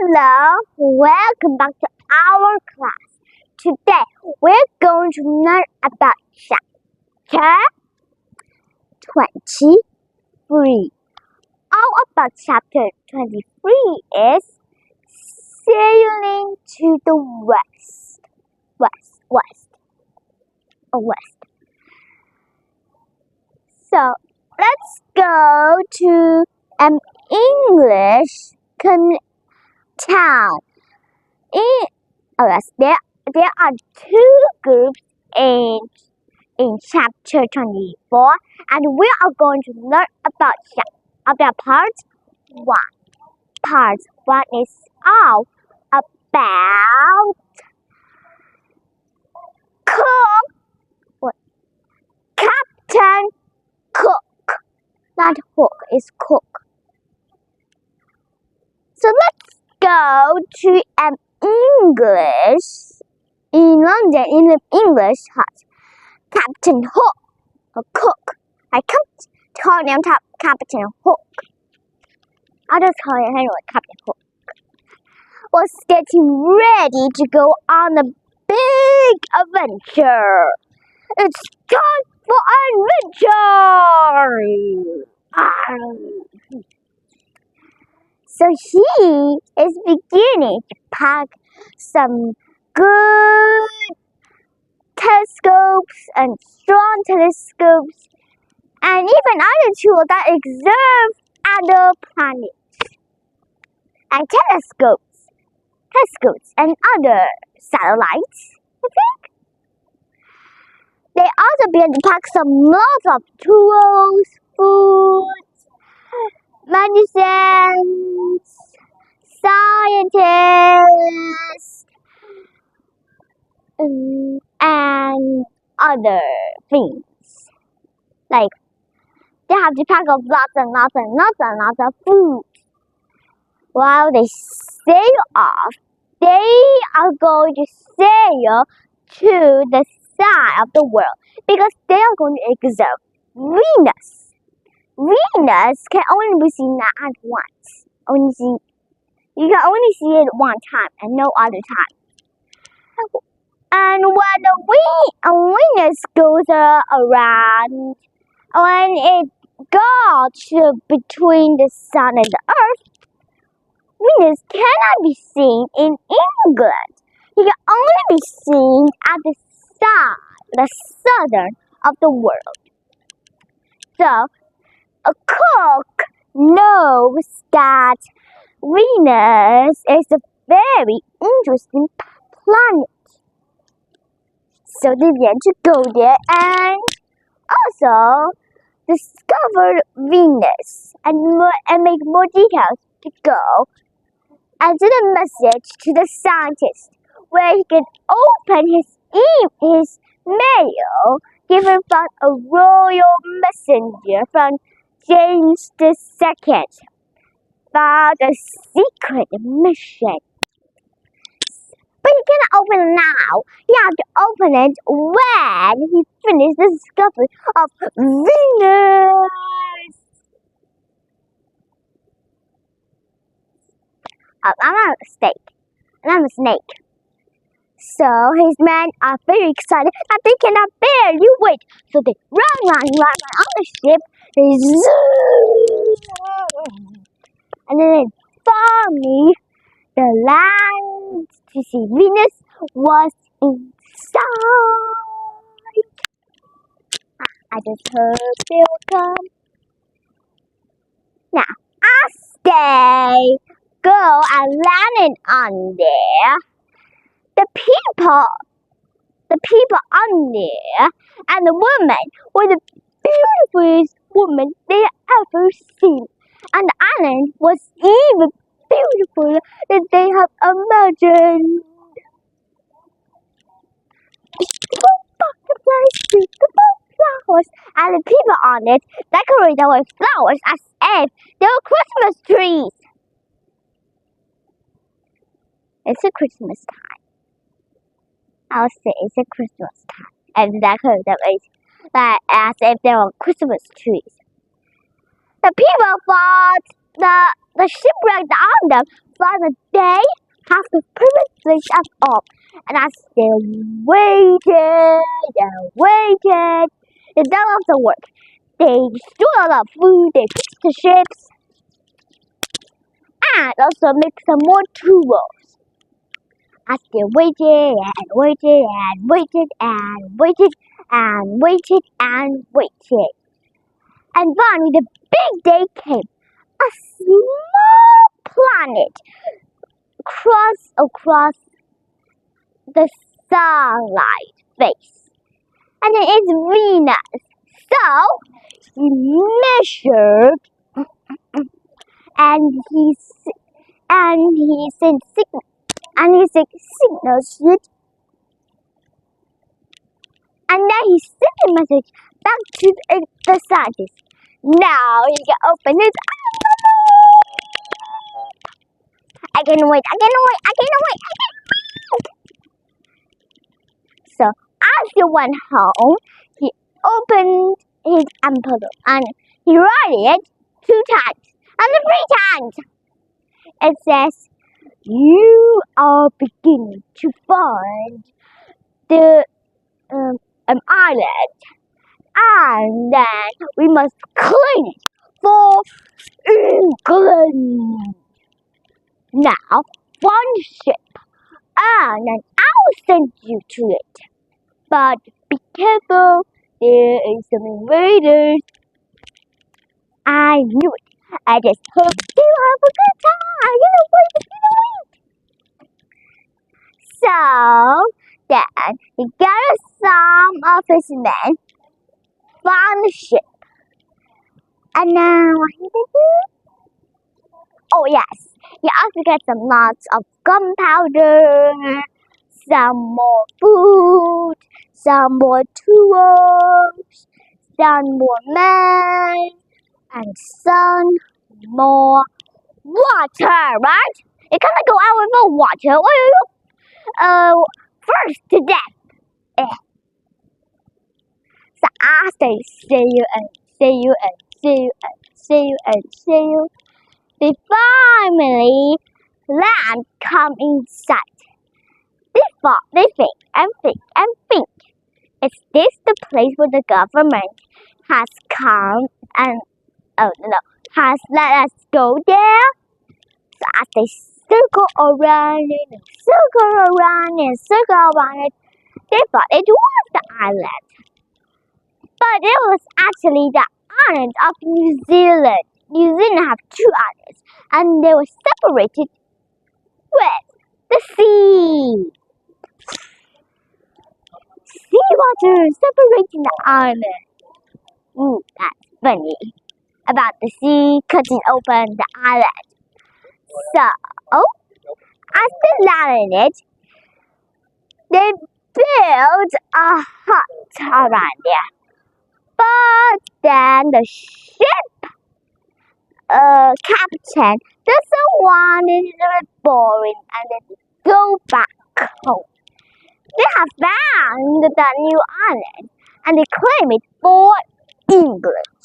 Hello, welcome back to our class. Today we're going to learn about chapter 23. All about chapter 23 is sailing to the west. So let's go to an English town. There are two groups in chapter 24, and we are going to learn about part 1. Part 1 is all about Captain Cook. Not Hook, it's Cook. So let's go to an English in London in an English hut. Captain Hook or Cook. I can't call him Captain Hook. I'll just call him anyway, Captain Hook. Was getting ready to go on a big adventure. It's time for adventure! So he is beginning to pack some good telescopes and strong telescopes and even other tools that observe other planets and telescopes and other satellites, I think. They also began to pack lots of tools, food, medicines, scientists, and other things. Like, they have to pack up lots of food. While they sail off, they are going to sail to the side of the world because they are going to observe Venus. Venus can only be seen at once. You can only see it one time and no other time. And when the Venus goes around, when it goes between the sun and the earth, Venus cannot be seen in England. It can only be seen at the southern of the world. So, a cook knows that Venus is a very interesting planet. So they began to go there and also discover Venus and make more details to go and send a message to the scientist where he can open his mail given from a royal messenger from James II about a secret mission. But he cannot open it now. He has to open it when he finishes the discovery of Venus. I'm a snake. So his men are very excited that they cannot barely wait. So they run on the ship. They zoom. And then finally, the land to see Venus was inside. I just heard they will come. Now, as they go and landed on there, the people on there and the woman were the beautifulest woman they had ever seen. And the island was even beautiful than they have imagined. Beautiful butterflies, beautiful flowers, and the people on it decorated with flowers as if they were Christmas trees. It's a Christmas time. I'll say it's a Christmas time. And decorated with as if they were Christmas trees. The people thought the shipwreck on them father, they have the privilege of all. And as they waited and waited, they done off the work. They stole all the food, they fixed the ships, and also make some more tools. As they waited and waited and waited and waited and waited and waited. And finally the big day came. A small planet crossed across the sunlight face. And it's Venus. So he measured and he sent signals it, and then he sent a message back to the scientist. Now he can open his eyes. I can't wait. So as he went home, he opened his envelope and he read it 2 times and 3 times. It says, "You are beginning to find the island, and then we must claim it for England. Now, one ship, and then I'll send you to it. But be careful, there is some invaders." I knew it. I just hope you have a good time. So then he gathered some of his men, found the ship, and now what did he do? Oh yes, he also got some lots of gunpowder, some more food, some more tools, some more men, and some more water, right? You cannot go out without water. First to death. So as they sail, they finally land come in sight. They think. Is this the place where the government has come and has let us go there? So as they circle around it, they thought it was the island. But it was actually the island of New Zealand. New Zealand have 2 islands, and they were separated with the sea. Seawater separating the island. That's funny. About the sea cutting open the island. So, as they landed it, they built a hut around there. But then the ship captain doesn't want it, it's a bit boring, and then go back home. They have found the new island, and they claim it for England.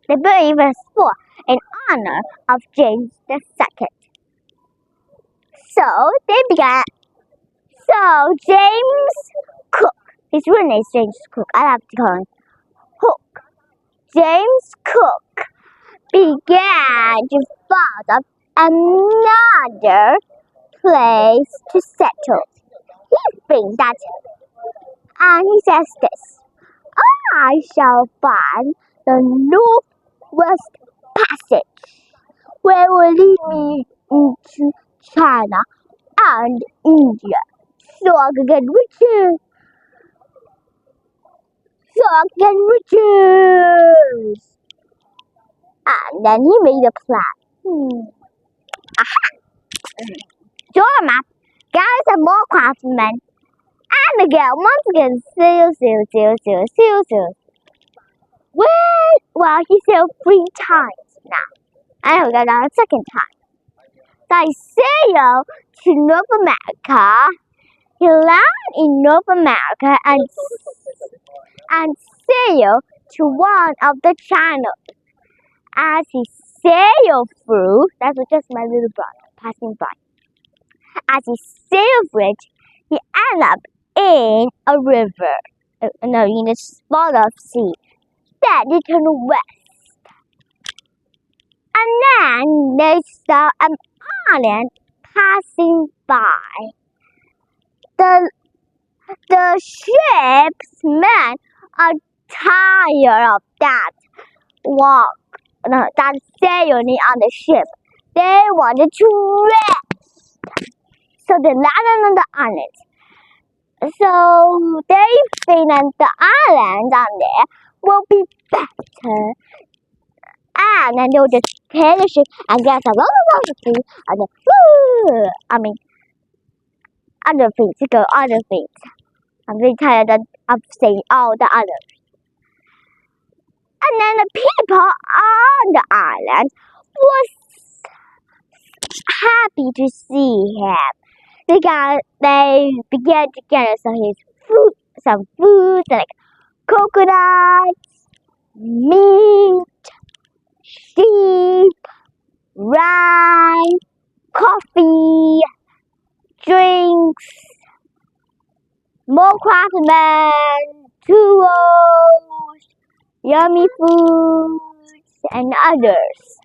They built it for in honor of James II. So they began. So James Cook, his real name is James Cook. I have to call him Hook. James Cook began to find up another place to settle. He thinks that, and he says this: I shall find the Northwest Passage, where will lead me into China and India, so I can get riches. And then he made a plan. Draw a map, gather some more craftsmen, and the girl once again sail. Well, he sailed 3 times now. I will go down a 2nd time. So he sailed to North America. He landed in North America and sailed to one of the channels. As he sailed through, that's just my little brother passing by. As he sailed through it, he ended up in a river, in a spot of sea. Then he turned west. And then they saw an island passing by. The ship's men are tired of that sailing on the ship. They wanted to rest. So they landed on the island. So they think that the island down there will be better. And then they'll just take the ship and get a lot of things. And then, other things, to go other things. I'm very tired of saying all the other things. And then the people on the island was happy to see him. They began to gather some food like coconuts, meat, sheep, rice, coffee, drinks, more craftsmen, tools, yummy foods, and others.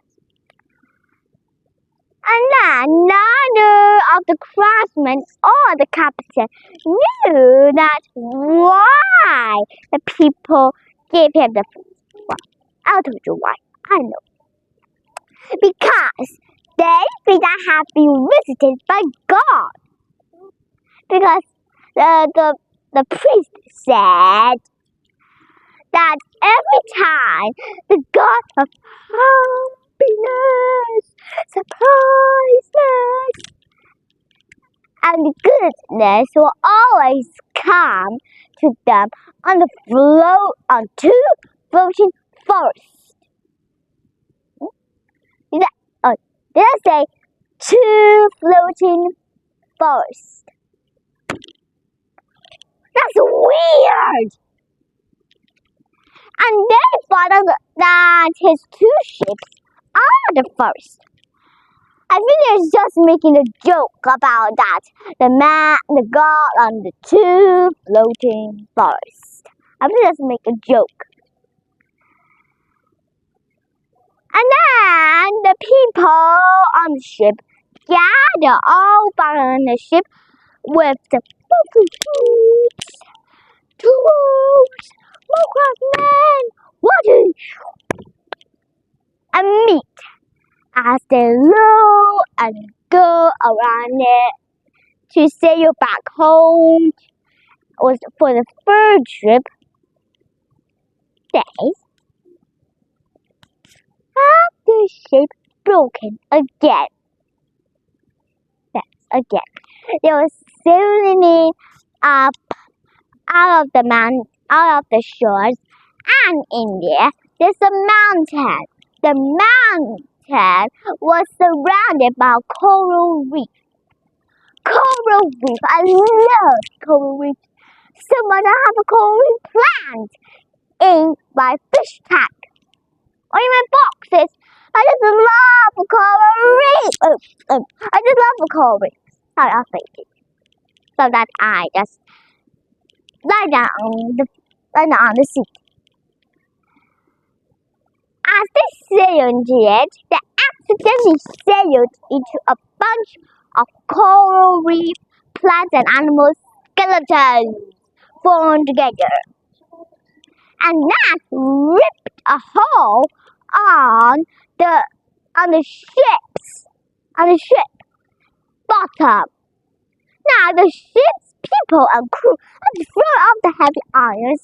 And then neither of the craftsmen or the captain knew that why the people gave him the food. Well, I'll tell you why. I know. Because they think I have been visited by God. Because the priest said that every time the God of happiness, surpriseness, and goodness will always come to them on two floating forests. Did I say two floating forests? That's weird. And they thought that his two ships are the first. I think he's just making a joke about that. The God on the two floating forests. I think just make a joke. And then the people on the ship gather all back on the ship with the foods, tools, more water, and meat as they roll and go around it to sail back home. Was for the third trip. They have the ship broken again. Yes, again. They were sailing up out of the shores, and in there's a mountain. The mountain was surrounded by coral reef. Coral reef. I love coral reef. Someone have a coral reef plant in my fish tank or in my boxes. I just love coral reef. I just love coral reef. Sorry, I think it. So that I just lie down on the seat. As they sailed it, they accidentally sailed into a bunch of coral reef plants and animal skeletons formed together. And that ripped a hole on the ship bottom. Now the ship's people and crew had thrown off the heavy irons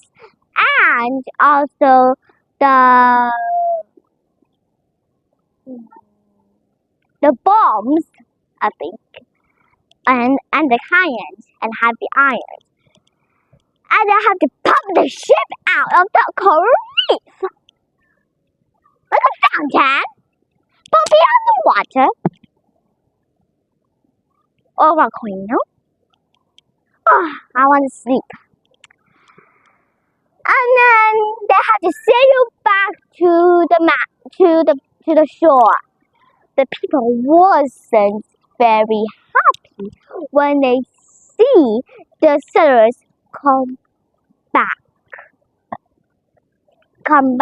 and also the bombs, I think, and the irons and heavy irons. And they have to pump the ship out of the coral reef. Like a fountain, pumping out the water. Or a volcano. Oh, I want to sleep. And then they have to sail back to to the shore. The people wasn't very happy when they see the settlers come back. And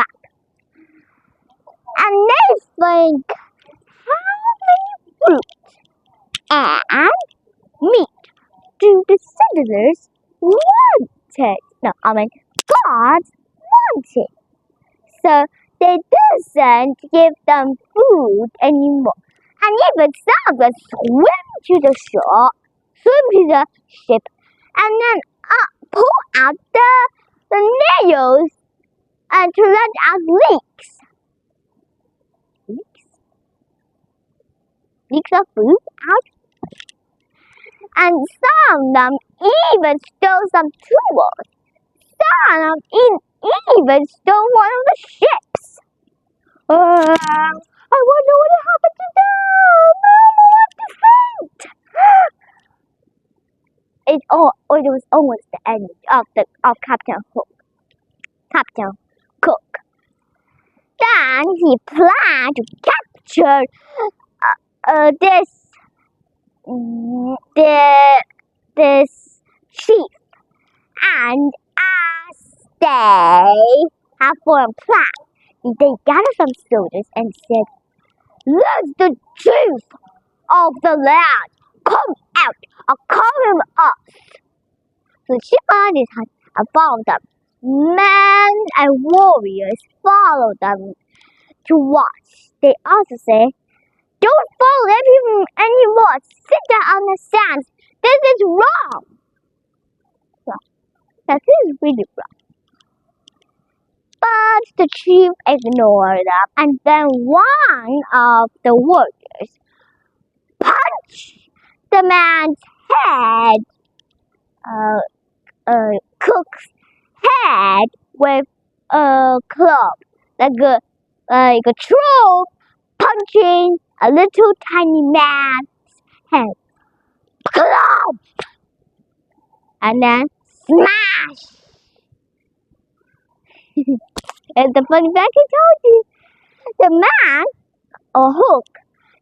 they think, how many fruit and meat do the settlers wanted? God wanted. So they doesn't give them food anymore. And even some of them swim to the ship, and then pull out the nails and to let out leaks. Leaks of food out. And some of them even stole some tools. Some of them even stole one of the ships. I wonder what happened to them. I want to faint. It was almost the end of Captain Cook. Then he planned to capture this chief, and as they have formed a plan, they gathered some soldiers and said, "Let the chief of the land come out and cover us." So the chief found his hut and followed them. Men and warriors followed them to watch. They also said, "Don't follow anymore. Sit down on the sand. This is wrong." Well, that is really wrong. But the chief ignored them, and then one of the warriors punched the man's head, Cook's head, with a club, like a troll punching a little tiny man's head. Club! And then smash! It's the funny fact I told you. The man, or Hook,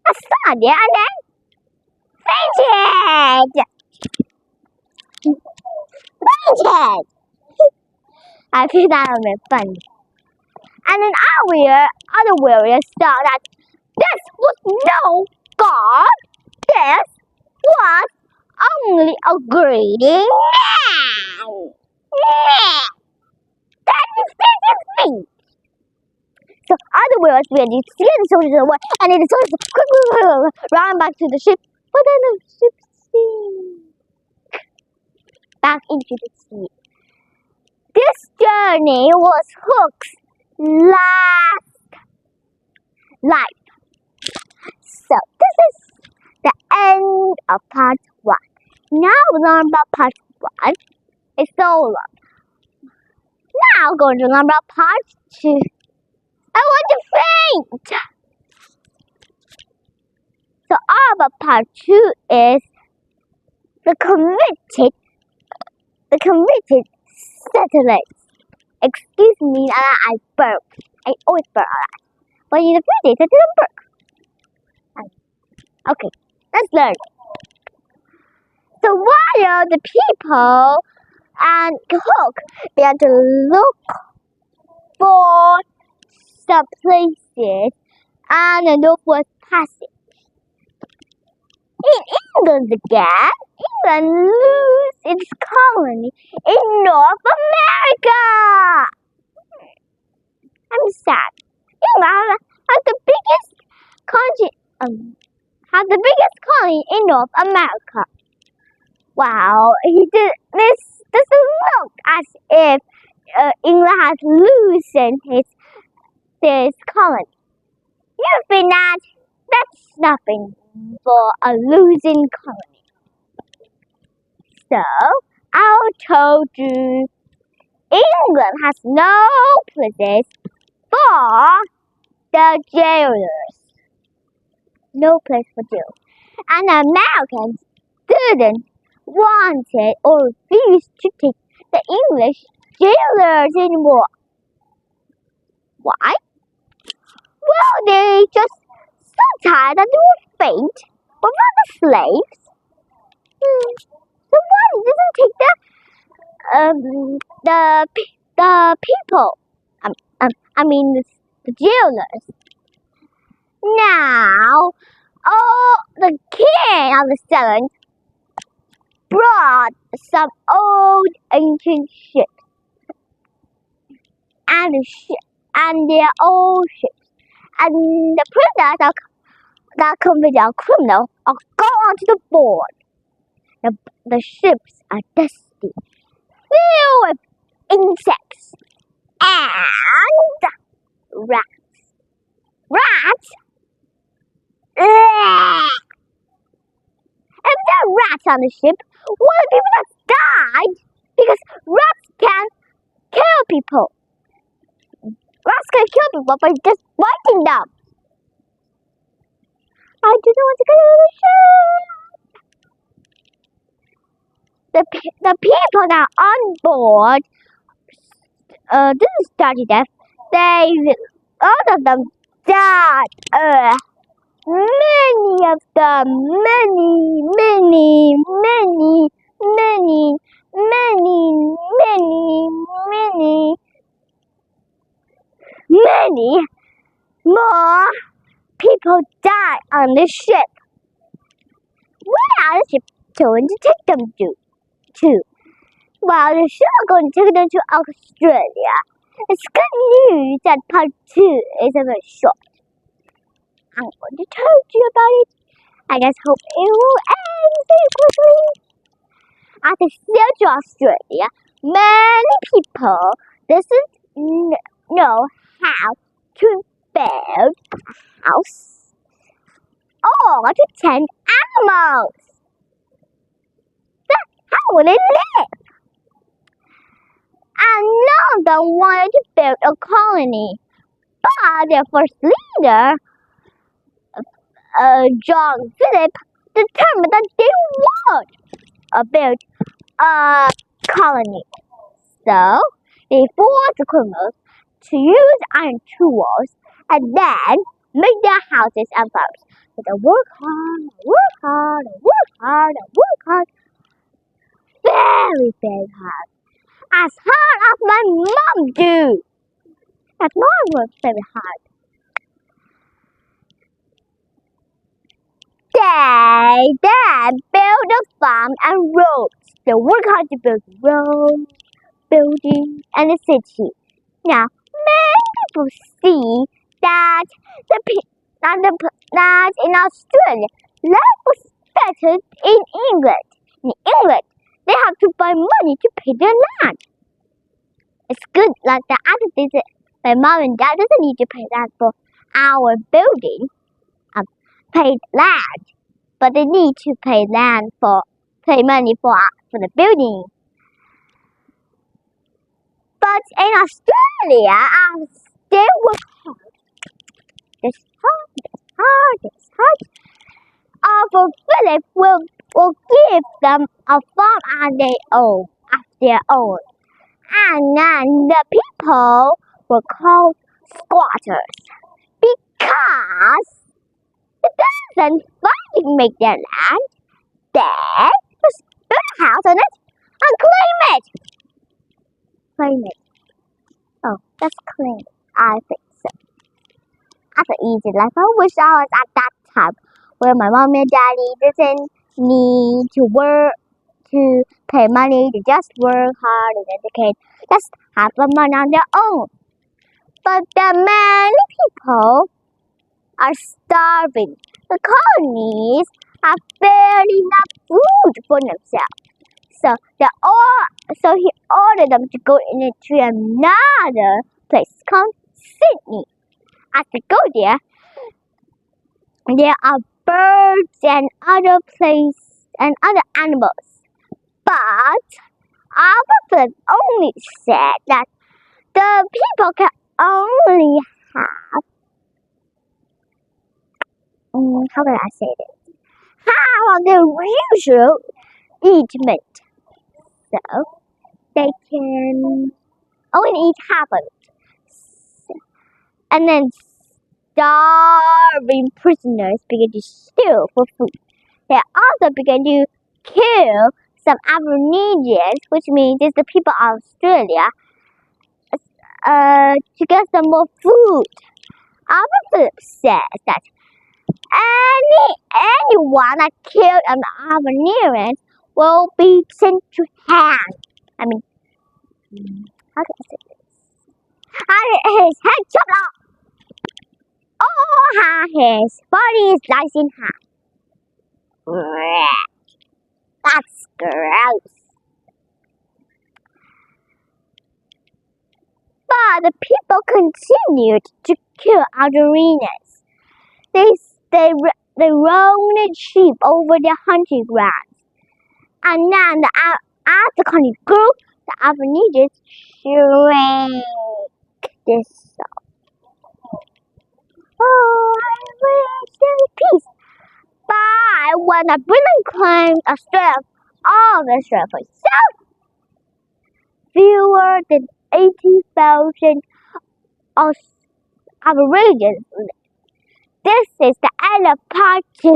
saw it and then fainted! Fainted! I think that would be funny. And then other warriors saw that this was no god. This was only a greedy man. That is me. So other warriors began to steer the soldiers away, and then the soldiers quickly ran back to the ship. But then the ship sank back into the sea. This journey was Hook's last life. So this is the end of part 1. Now we learn about part 1. It's so long. Now we're going to learn about part 2. I want to faint! So all about part 2 is the committed satellites. Excuse me, I burped. I always burp a lot. But in the few days I didn't burp. Okay, let's learn. So while the people and Hook began to look for some places and the Northwest Passage. In England again, England loses its colony in North America. I'm sad. England has the biggest colony in North America. Wow, this doesn't look as if England has loosened its colony. You think that's nothing for a losing colony. So, I told you, England has no places for the jailers. No place for jail. And the Americans didn't want it or refused to take the English jailers anymore. Why? Well, they just so tired that they would faint. What about the slaves? So why doesn't take the people? I mean the jailers. Now, the king of the southern brought some old ancient ships, and their old ships, and the prisoners that convicted criminals are gone to the board. The ships are dusty, filled with insects and rats. Rats? Ugh. If there are rats on the ship, what the people that died? Because rats can kill people. Rats can kill people by just biting them. I didn't want to go to the ship. The people that are on board didn't start to death. All of them died. Many of them, many more people died on the ship. Where are the ship going to take them to? Well, the ship is going to take them to Australia. It's good news that part 2 is a bit short. I'm going to tell you about it. I just hope it will end very quickly. After sail to Australia, many people doesn't know how to build a house or to tend animals. How will they live? And none of them wanted to build a colony, but their first leader, John Philip, determined that they would build a colony. So they forced the criminals to use iron tools and then make their houses and farms. So they work hard. Very, very hard. As hard as my mom do. But mom works very hard. They then build a farm and roads. They work hard to build roads, buildings, and a city. Now, many people see that that in Australia, life was better in England. In England, they have to buy money to pay their land. It's good like the other things. My mom and dad doesn't need to pay land for our building. Pay land, but they need to pay money for the building. But in Australia, they work hard. It's hard. Our Philip will give them a farm on their own. And then the people were called squatters because it doesn't finally make their land. They just build a house on it and claim it. Claim it. Oh, that's claim. I think so. That's an easy life. I wish I was at that time where my mom and daddy doesn't need to work to pay money. They just work hard and then they can just have the money on their own. But many people are starving. The colonies have barely enough food for themselves. So he ordered them to go into another place called Sydney. As they go there are birds and other animals. But Albert only said that the people can only have how can I say this? How the usual eat meat. So they can only eat half of it. And then starving prisoners began to steal for food. They also began to kill some Aborigines, which means it's the people of Australia, to get some more food. Albert Phillips says that anyone that killed an Aborigine will be sent to hang. I mean, how can I say this? His head chopped off. Or his body is sliced in half. That's gross. But the people continued to kill Aborigines. They roamed sheep over their hunting grounds. And then as the country grew, the Aborigines shrank this song. Oh, I wish there was peace. But when the Britain claimed Australia, all of Australia for itself, fewer than 80,000 Aborigines lived. This is the end of part 2.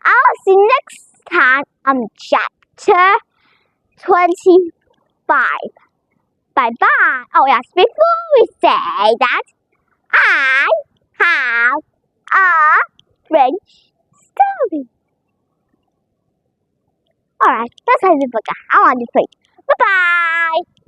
I'll see you next time on chapter 25. Bye-bye. Oh yes, before we say that, I have a French story. Alright, let's have a book. I want to play. Bye-bye.